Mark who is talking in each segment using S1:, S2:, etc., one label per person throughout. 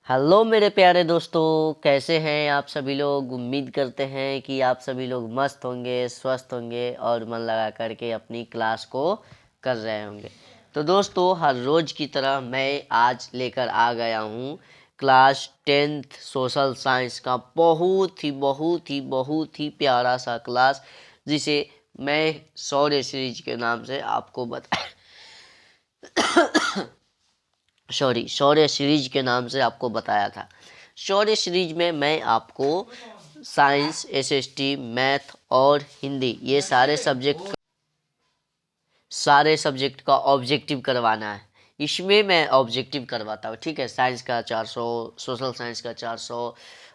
S1: Hello मेरे प्यारे दोस्तों, कैसे हैं आप सभी लोग। उम्मीद करते हैं कि आप सभी लोग मस्त होंगे, स्वस्थ होंगे और मन लगा करके अपनी क्लास को कर रहे होंगे। तो दोस्तों, हर रोज़ की तरह मैं आज लेकर आ गया हूँ क्लास 10th सोशल साइंस का बहुत ही प्यारा सा क्लास, जिसे मैं शौर्य सीरीज के नाम से आपको बता शौर्य सीरीज के नाम से आपको बताया था। शौर्य सीरीज में मैं आपको साइंस, एसएसटी, मैथ और हिंदी ये सारे सब्जेक्ट का ऑब्जेक्टिव करवाना है। इसमें मैं ऑब्जेक्टिव करवाता हूँ, ठीक है। साइंस का 400, सोशल साइंस का 400,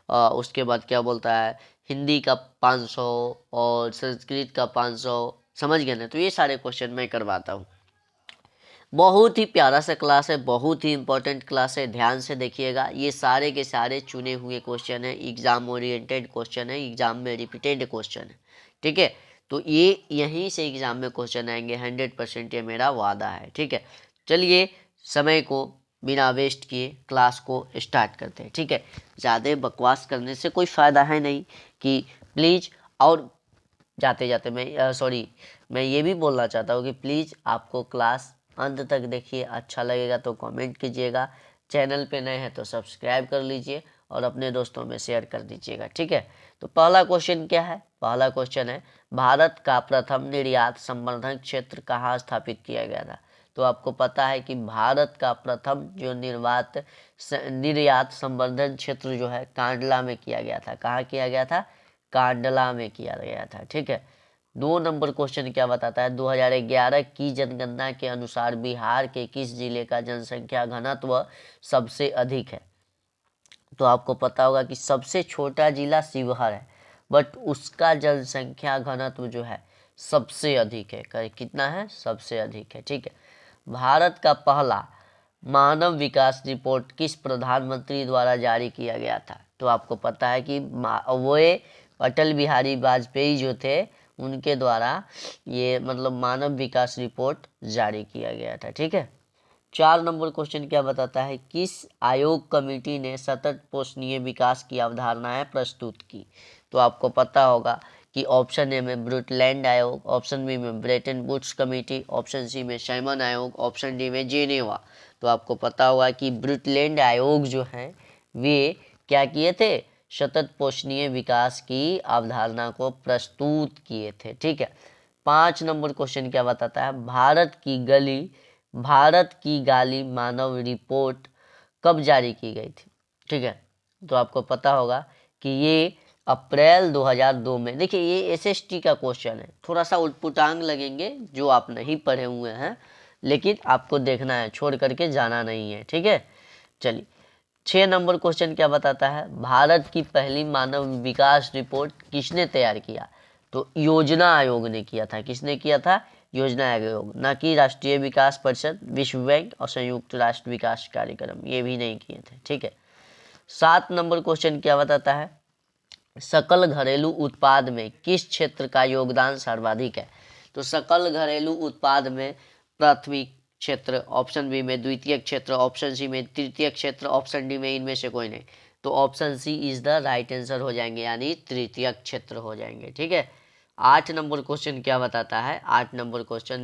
S1: उसके बाद क्या बोलता है, हिंदी का 500 और संस्कृत का 500। समझ गए ना। तो ये सारे क्वेश्चन मैं करवाता हूँ। बहुत ही प्यारा सा क्लास है, बहुत ही इंपॉर्टेंट क्लास है। ध्यान से देखिएगा, ये सारे के सारे चुने हुए क्वेश्चन है, एग्जाम ओरिएंटेड क्वेश्चन है, एग्जाम में रिपीटेड क्वेश्चन है, ठीक है। तो ये यहीं से एग्जाम में क्वेश्चन आएंगे 100%, ये मेरा वादा है, ठीक है। चलिए, समय को बिना वेस्ट किए क्लास को स्टार्ट करते हैं, ठीक है। ज़्यादा बकवास करने से कोई फ़ायदा है नहीं कि प्लीज़। और जाते जाते मैं ये भी बोलना चाहता हूँ कि प्लीज़ आपको क्लास अंत तक देखिए। अच्छा लगेगा तो कमेंट कीजिएगा, चैनल पे नए हैं तो सब्सक्राइब कर लीजिए और अपने दोस्तों में शेयर कर दीजिएगा, ठीक है। तो पहला क्वेश्चन क्या है? पहला क्वेश्चन है, भारत का प्रथम निर्यात संवर्धन क्षेत्र कहाँ स्थापित किया गया था? तो आपको पता है कि भारत का प्रथम जो निर्यात संवर्धन क्षेत्र जो है कांडला में किया गया था। कहाँ किया गया था? कांडला में किया गया था, ठीक है। 2 नंबर क्वेश्चन क्या बताता है? 2011 की जनगणना के अनुसार बिहार के किस जिले का जनसंख्या घनत्व सबसे अधिक है? तो आपको पता होगा कि सबसे छोटा जिला शिवहर है, बट उसका जनसंख्या घनत्व जो है सबसे अधिक है। कितना है? सबसे अधिक है, ठीक है। भारत का पहला मानव विकास रिपोर्ट किस प्रधानमंत्री द्वारा जारी किया गया था? तो आपको पता है कि वो अटल बिहारी वाजपेयी जो थे, उनके द्वारा ये मतलब मानव विकास रिपोर्ट जारी किया गया था, ठीक है। 4 नंबर क्वेश्चन क्या बताता है? किस आयोग कमेटी ने सतत पोषणीय विकास की अवधारणाएं प्रस्तुत की? तो आपको पता होगा कि ऑप्शन ए में ब्रुटलैंड आयोग, ऑप्शन बी में Bretton Woods committee, option C में साइमन आयोग, ऑप्शन डी में जेनेवा। तो आपको पता होगा कि ब्रुटलैंड आयोग जो है वे क्या किए थे? सतत पोषणीय विकास की अवधारणा को प्रस्तुत किए थे, ठीक है। 5 नंबर क्वेश्चन क्या बताता है? भारत की गाली मानव रिपोर्ट कब जारी की गई थी? ठीक है। तो आपको पता होगा कि ये अप्रैल 2002 में। देखिए, ये एसएसटी का क्वेश्चन है, थोड़ा सा उटपुटांग लगेंगे जो आप नहीं पढ़े हुए हैं, लेकिन आपको देखना है, छोड़ करके जाना नहीं है, ठीक है। चलिए, 6 नंबर क्वेश्चन क्या बताता है? भारत की पहली मानव विकास रिपोर्ट किसने तैयार किया? तो योजना आयोग ने किया था। किसने किया था? योजना आयोग, ना कि राष्ट्रीय विकास परिषद, विश्व बैंक और संयुक्त राष्ट्र विकास कार्यक्रम, ये भी नहीं किए थे, ठीक है। 7 नंबर क्वेश्चन क्या बताता है? सकल घरेलू उत्पाद में किस क्षेत्र का योगदान सर्वाधिक है? तो सकल घरेलू उत्पाद में प्राथमिक क्षेत्र, ऑप्शन बी में द्वितीय क्षेत्र, ऑप्शन सी में तृतीय क्षेत्र, ऑप्शन डी में इनमें से कोई नहीं। तो option C is the right answer हो जाएंगे, यानी तृतीय क्षेत्र हो जाएंगे, ठीक है। 8 नंबर क्वेश्चन क्या बताता है? 8 नंबर क्वेश्चन,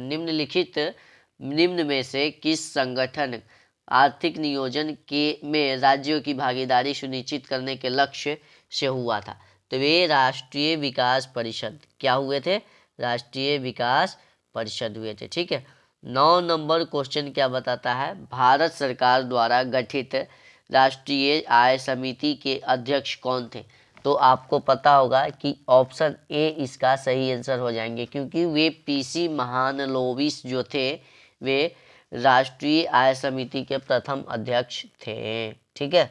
S1: निम्न में से किस संगठन आर्थिक नियोजन के में राज्यों की भागीदारी सुनिश्चित करने के लक्ष्य से हुआ था? तो वे राष्ट्रीय विकास परिषद क्या हुए थे? राष्ट्रीय विकास परिषद हुए थे, ठीक है। 9 नंबर क्वेश्चन क्या बताता है? भारत सरकार द्वारा गठित राष्ट्रीय आय समिति के अध्यक्ष कौन थे? तो आपको पता होगा कि ऑप्शन ए इसका सही आंसर हो जाएंगे, क्योंकि वे पीसी महालनोबिस जो थे, वे राष्ट्रीय आय समिति के प्रथम अध्यक्ष थे, ठीक है।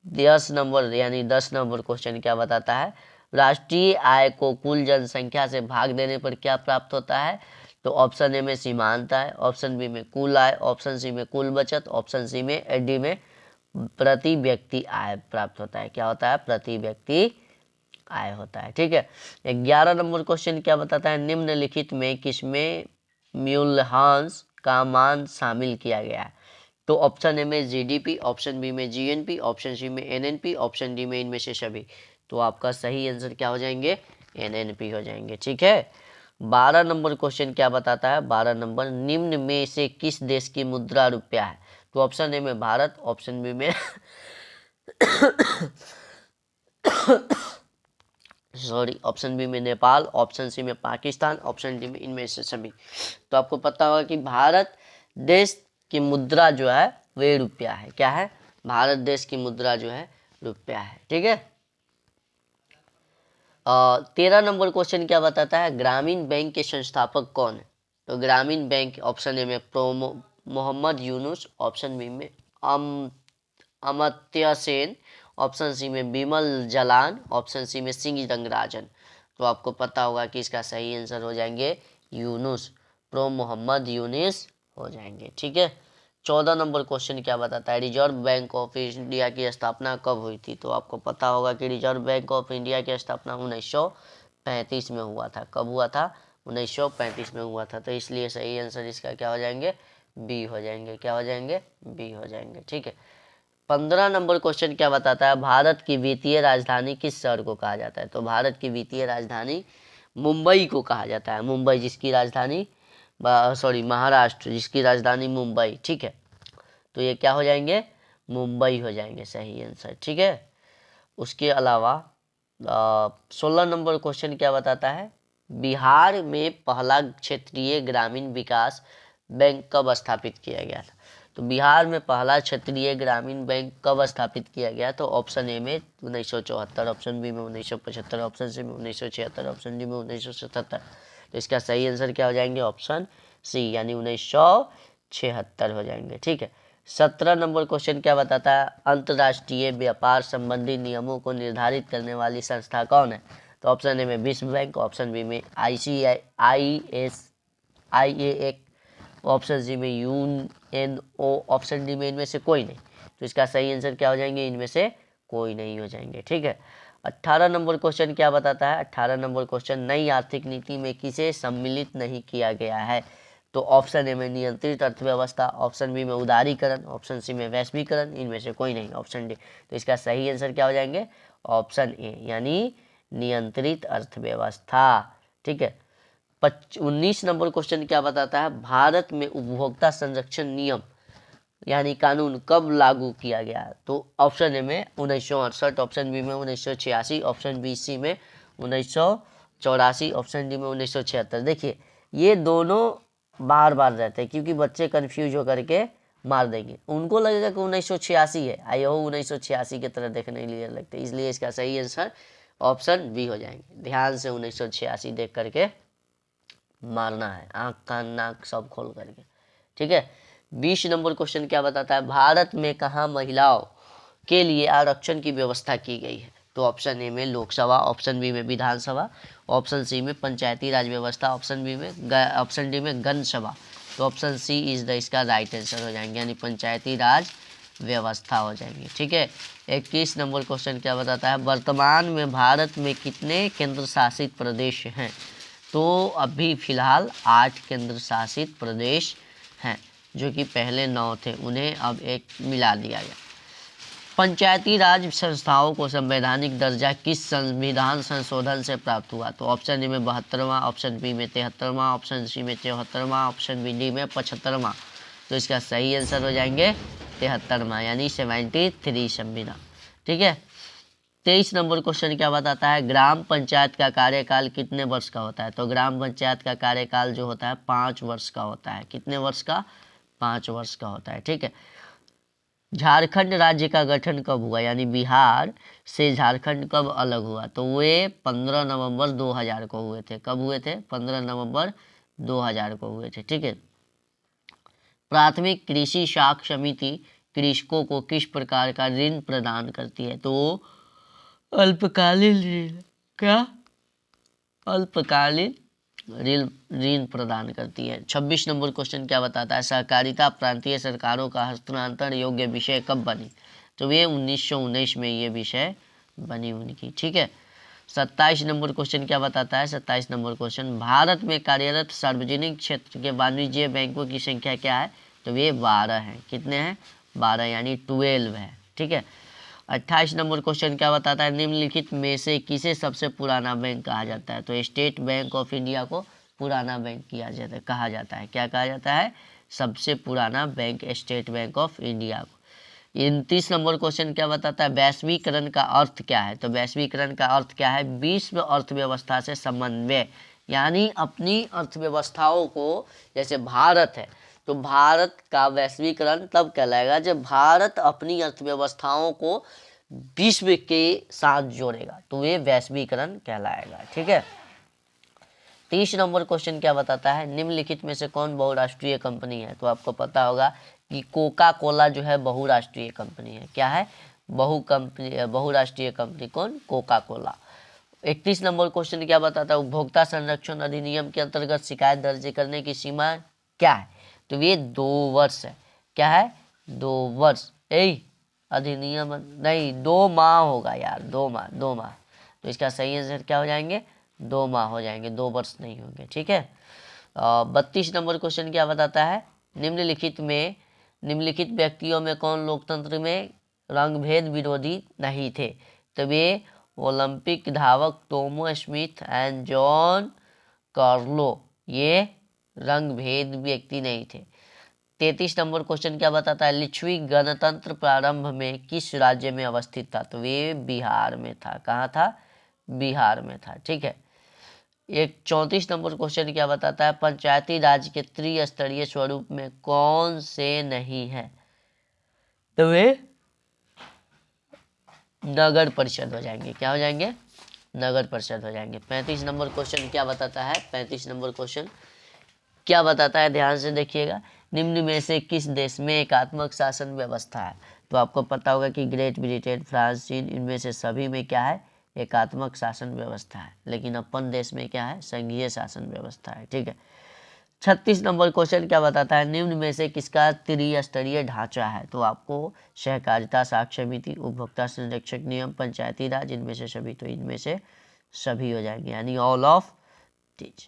S1: 10 नंबर क्वेश्चन क्या बताता है? राष्ट्रीय आय को कुल जनसंख्या से भाग देने पर क्या प्राप्त होता है? तो ऑप्शन ए में सीमांत आय, ऑप्शन बी में कुल आय, ऑप्शन सी में कुल बचत, ऑप्शन सी में डी में प्रति व्यक्ति आय प्राप्त होता है। क्या होता है? प्रति व्यक्ति आय होता है, ठीक है। 11 नंबर क्वेश्चन क्या बताता है? निम्नलिखित में किसमें मूल्यह्रास का मान शामिल किया गया है? तो ऑप्शन ए में जीडीपी, ऑप्शन बी में जीएनपी, ऑप्शन सी में एनएनपी, ऑप्शन डी में इनमें से सभी। तो आपका सही आंसर क्या हो जाएंगे? एनएनपी हो जाएंगे। ठीक है। 12 नंबर क्वेश्चन क्या बताता है? 12 नंबर, निम्न में से किस देश की मुद्रा रुपया है? तो ऑप्शन ए में भारत, ऑप्शन बी में सॉरी, ऑप्शन बी में नेपाल, ऑप्शन सी में पाकिस्तान, ऑप्शन डी में इनमें से सभी। तो आपको पता होगा कि भारत देश की मुद्रा जो है वे रुपया है। क्या है? भारत देश की मुद्रा जो है रुपया है। ठीक है। 13 नंबर क्वेश्चन क्या बताता है? ग्रामीण बैंक के संस्थापक कौन है? तो ग्रामीण बैंक, ऑप्शन ए में मोहम्मद यूनुस, ऑप्शन बी में अमर्त्य सेन, ऑप्शन सी में बिमल जलान, ऑप्शन सी में सिंह रंगराजन। तो आपको पता होगा कि इसका सही आंसर हो जाएंगे यूनुस, मोहम्मद यूनुस हो जाएंगे। ठीक है। 14 नंबर क्वेश्चन क्या बताता है? रिजर्व बैंक ऑफ इंडिया की स्थापना कब हुई थी? तो आपको पता होगा कि रिजर्व बैंक ऑफ इंडिया की स्थापना 1935 में हुआ था। कब हुआ था? 1935 में हुआ था। तो इसलिए सही आंसर इसका क्या हो जाएंगे? बी हो जाएंगे। क्या हो जाएंगे? बी हो जाएंगे। ठीक है। 15 नंबर क्वेश्चन क्या बताता है? भारत की वित्तीय राजधानी किस शहर को कहा जाता है? तो भारत की वित्तीय राजधानी मुंबई को कहा जाता है। मुंबई जिसकी राजधानी, सॉरी, महाराष्ट्र जिसकी राजधानी मुंबई। ठीक है। तो ये क्या हो जाएंगे? मुंबई हो जाएंगे सही आंसर। ठीक है। उसके अलावा 16 नंबर क्वेश्चन क्या बताता है? बिहार में पहला क्षेत्रीय ग्रामीण विकास बैंक कब स्थापित किया गया था? तो बिहार में पहला क्षेत्रीय ग्रामीण बैंक कब स्थापित किया गया? तो ऑप्शन ए में 1974, ऑप्शन बी में 1975, ऑप्शन सी में 1976, ऑप्शन डी में 1977। तो इसका सही आंसर क्या हो जाएंगे? ऑप्शन सी, यानी 1976 हो जाएंगे। ठीक है। 17 नंबर क्वेश्चन क्या बताता है? अंतर्राष्ट्रीय व्यापार संबंधी नियमों को निर्धारित करने वाली संस्था कौन है? तो ऑप्शन ए में विश्व बैंक, ऑप्शन बी में IAS, ऑप्शन सी में UNO, ऑप्शन डी में इनमें से कोई नहीं। तो इसका सही आंसर क्या हो जाएंगे? इनमें से कोई नहीं हो जाएंगे। ठीक है। 18 नंबर क्वेश्चन क्या बताता है? 18 नंबर क्वेश्चन, नई आर्थिक नीति में किसे सम्मिलित नहीं किया गया है? तो ऑप्शन ए में नियंत्रित अर्थव्यवस्था, ऑप्शन बी में उदारीकरण, ऑप्शन सी में वैश्वीकरण, इनमें से कोई नहीं, ऑप्शन डी। तो इसका सही आंसर क्या हो जाएंगे? ऑप्शन ए, यानी नियंत्रित अर्थव्यवस्था। ठीक है। 19 नंबर क्वेश्चन क्या बताता है? भारत में उपभोक्ता संरक्षण नियम यानी कानून कब लागू किया गया? तो ऑप्शन ए में 1968, ऑप्शन बी में 1986, ऑप्शन बी सी में 1984, ऑप्शन डी में 1976। देखिए, ये दोनों बार बार रहते हैं क्योंकि बच्चे कंफ्यूज होकर के मार देंगे। उनको लगेगा कि 1986 है, आई हो 1986 की तरह देखने के लिए लगते, इसलिए इसका सही आंसर ऑप्शन बी हो जाएंगे। ध्यान से 1986 देख करके मारना है, आंख कान नाक सब खोल करके। ठीक है। 20 नंबर क्वेश्चन क्या बताता है? भारत में कहाँ महिलाओं के लिए आरक्षण की व्यवस्था की गई है? तो ऑप्शन ए में लोकसभा, ऑप्शन बी में विधानसभा, ऑप्शन सी में पंचायती राज व्यवस्था, ऑप्शन डी में गण सभा। तो ऑप्शन सी इज द इसका राइट आंसर हो जाएंगे, यानी पंचायती राज व्यवस्था हो जाएंगे। ठीक है। 21 नंबर क्वेश्चन क्या बताता है? वर्तमान में भारत में कितने केंद्र शासित प्रदेश हैं? तो अभी फिलहाल 8 केंद्र शासित प्रदेश हैं, जो कि पहले 9 थे, उन्हें अब एक मिला दिया गया। पंचायती राज संस्थाओं को संवैधानिक दर्जा किस संविधान संशोधन से प्राप्त हुआ? तो ऑप्शन ए में 72वां, ऑप्शन बी में 73वां, ऑप्शन सी में 74वां, ऑप्शन बी डी में 75वां। तो इसका सही आंसर हो जाएंगे 73वां, यानी 73 संविधान। ठीक है। 23 नंबर क्वेश्चन क्या बताता है? ग्राम पंचायत का कार्यकाल कितने वर्ष का होता है? तो ग्राम पंचायत का कार्यकाल जो होता है 5 वर्ष का होता है। कितने वर्ष का? 5 वर्ष का होता है। ठीक है। झारखंड राज्य का गठन कब हुआ, यानी बिहार से झारखंड कब अलग हुआ? तो वे 15 नवंबर 2000 को हुए थे। कब हुए थे? 15 नवंबर 2000 को हुए थे। ठीक है। प्राथमिक कृषि साख समिति कृषकों को किस प्रकार का ऋण प्रदान करती है? तो अल्पकालीन ऋण, क्या? अल्पकालीन ऋण प्रदान करती है। 26 नंबर क्वेश्चन क्या बताता है? सहकारिता प्रांतीय सरकारों का हस्तांतरण योग्य विषय कब बनी? तो ये 1919 में ये विषय बनी उनकी। ठीक है। 27 नंबर क्वेश्चन क्या बताता है? 27 नंबर क्वेश्चन, भारत में कार्यरत सार्वजनिक क्षेत्र के वाणिज्य बैंकों की संख्या क्या है? तो ये 12 है। कितने हैं? 12 यानी 12 है। ठीक है। 28 नंबर क्वेश्चन क्या बताता है? निम्नलिखित में से किसे सबसे पुराना बैंक कहा जाता है? तो स्टेट बैंक ऑफ इंडिया को पुराना बैंक कहा जाता है। क्या कहा जाता है? सबसे पुराना bank state bank of India को। 29 नंबर क्वेश्चन क्या बताता है? वैश्वीकरण का अर्थ क्या है? तो वैश्वीकरण का अर्थ क्या है? विश्व अर्थव्यवस्था से समन्वय, यानी अपनी अर्थव्यवस्थाओं को, जैसे भारत है तो भारत का वैश्वीकरण तब कहलाएगा जब भारत अपनी अर्थव्यवस्थाओं को विश्व के साथ जोड़ेगा, तो ये वैश्वीकरण कहलाएगा। ठीक है। 30 नंबर क्वेश्चन क्या बताता है? निम्नलिखित में से कौन बहुराष्ट्रीय कंपनी है? तो आपको पता होगा कि कोका कोला जो है बहुराष्ट्रीय कंपनी है। क्या है? बहुराष्ट्रीय कंपनी कौन? Coca Cola. 31 नंबर क्वेश्चन क्या बताता है? उपभोक्ता संरक्षण अधिनियम के अंतर्गत शिकायत दर्ज करने की सीमा क्या है? तो ये 2 वर्ष है। क्या है? 2 वर्ष। अधिनियम नहीं, 2 माह होगा यार, 2 माह, 2 माह। तो इसका सही आंसर क्या हो जाएंगे? 2 माह हो जाएंगे, 2 वर्ष नहीं होंगे। ठीक है। 32 नंबर क्वेश्चन क्या बताता है? निम्नलिखित व्यक्तियों में कौन लोकतंत्र में रंगभेद विरोधी नहीं थे? तो वे ओलंपिक धावक Tomo Smith and John Carlo, ये रंगभेद व्यक्ति नहीं थे। 33 नंबर क्वेश्चन क्या बताता है? लिच्छवी गणतंत्र प्रारंभ में किस राज्य में अवस्थित था? तो ये बिहार में था। कहाँ था? बिहार में था। ठीक है। 34 नंबर क्वेश्चन क्या बताता है? पंचायती राज के त्रिस्तरीय स्वरूप में कौन से नहीं है? तो वे नगर परिषद हो जाएंगे। क्या हो जाएंगे? नगर परिषद हो जाएंगे। 35 नंबर क्वेश्चन क्या बताता है? 35 नंबर क्वेश्चन क्या बताता है? ध्यान से देखिएगा। निम्न में से किस देश में एकात्मक शासन व्यवस्था है? तो आपको पता होगा कि ग्रेट ब्रिटेन, फ्रांस, चीन, इनमें से सभी में क्या है? एकात्मक शासन व्यवस्था है। लेकिन अपन देश में क्या है? संघीय शासन व्यवस्था है। ठीक है। 36 नंबर क्वेश्चन क्या बताता है? निम्न में से किसका त्रिस्तरीय ढांचा है? तो आपको सहकारिता, साक्ष्य समिति, उपभोक्ता संरक्षक नियम, पंचायती राज, इनमें से सभी। तो इनमें से सभी हो जाएंगे, यानी ऑल ऑफ दीज।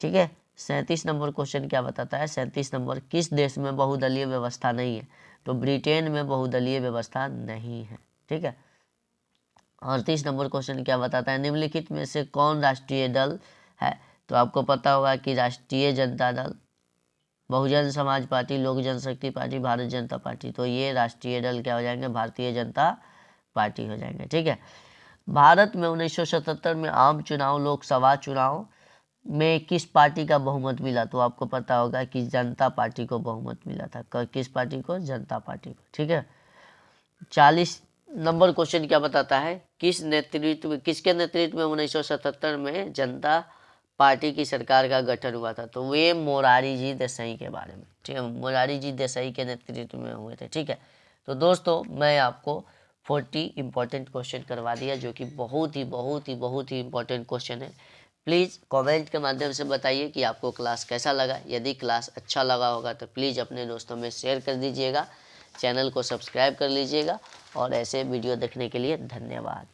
S1: ठीक है। 37 नंबर क्वेश्चन क्या बताता है? 37 नंबर, किस देश में बहुदलीय व्यवस्था नहीं है? तो ब्रिटेन में बहुदलीय व्यवस्था नहीं है। ठीक है। 38 नंबर क्वेश्चन क्या बताता है? निम्नलिखित में से कौन राष्ट्रीय दल है? तो आपको पता होगा कि राष्ट्रीय जनता दल, बहुजन समाज पार्टी, लोक जनशक्ति पार्टी, भारत जनता पार्टी। तो ये राष्ट्रीय दल क्या हो जाएंगे? भारतीय जनता पार्टी हो जाएंगे। ठीक है। भारत में 1977 में आम चुनाव, लोकसभा चुनाव में किस पार्टी का बहुमत मिला? तो आपको पता होगा कि जनता पार्टी को बहुमत मिला था। किस पार्टी को? जनता पार्टी को। ठीक है। 40 नंबर क्वेश्चन क्या बताता है? किसके नेतृत्व में 1977 में जनता पार्टी की सरकार का गठन हुआ था? तो वे मोरारी जी देसाई के बारे में। ठीक है। मोरारी जी देसाई के नेतृत्व में हुए थे। ठीक है। तो दोस्तों, मैं आपको 40 इंपॉर्टेंट क्वेश्चन करवा दिया, जो कि बहुत ही इंपॉर्टेंट क्वेश्चन है। प्लीज़ कमेंट के माध्यम से बताइए कि आपको क्लास कैसा लगा। यदि क्लास अच्छा लगा होगा तो प्लीज़ अपने दोस्तों में शेयर कर दीजिएगा, चैनल को सब्सक्राइब कर लीजिएगा, और ऐसे वीडियो देखने के लिए धन्यवाद।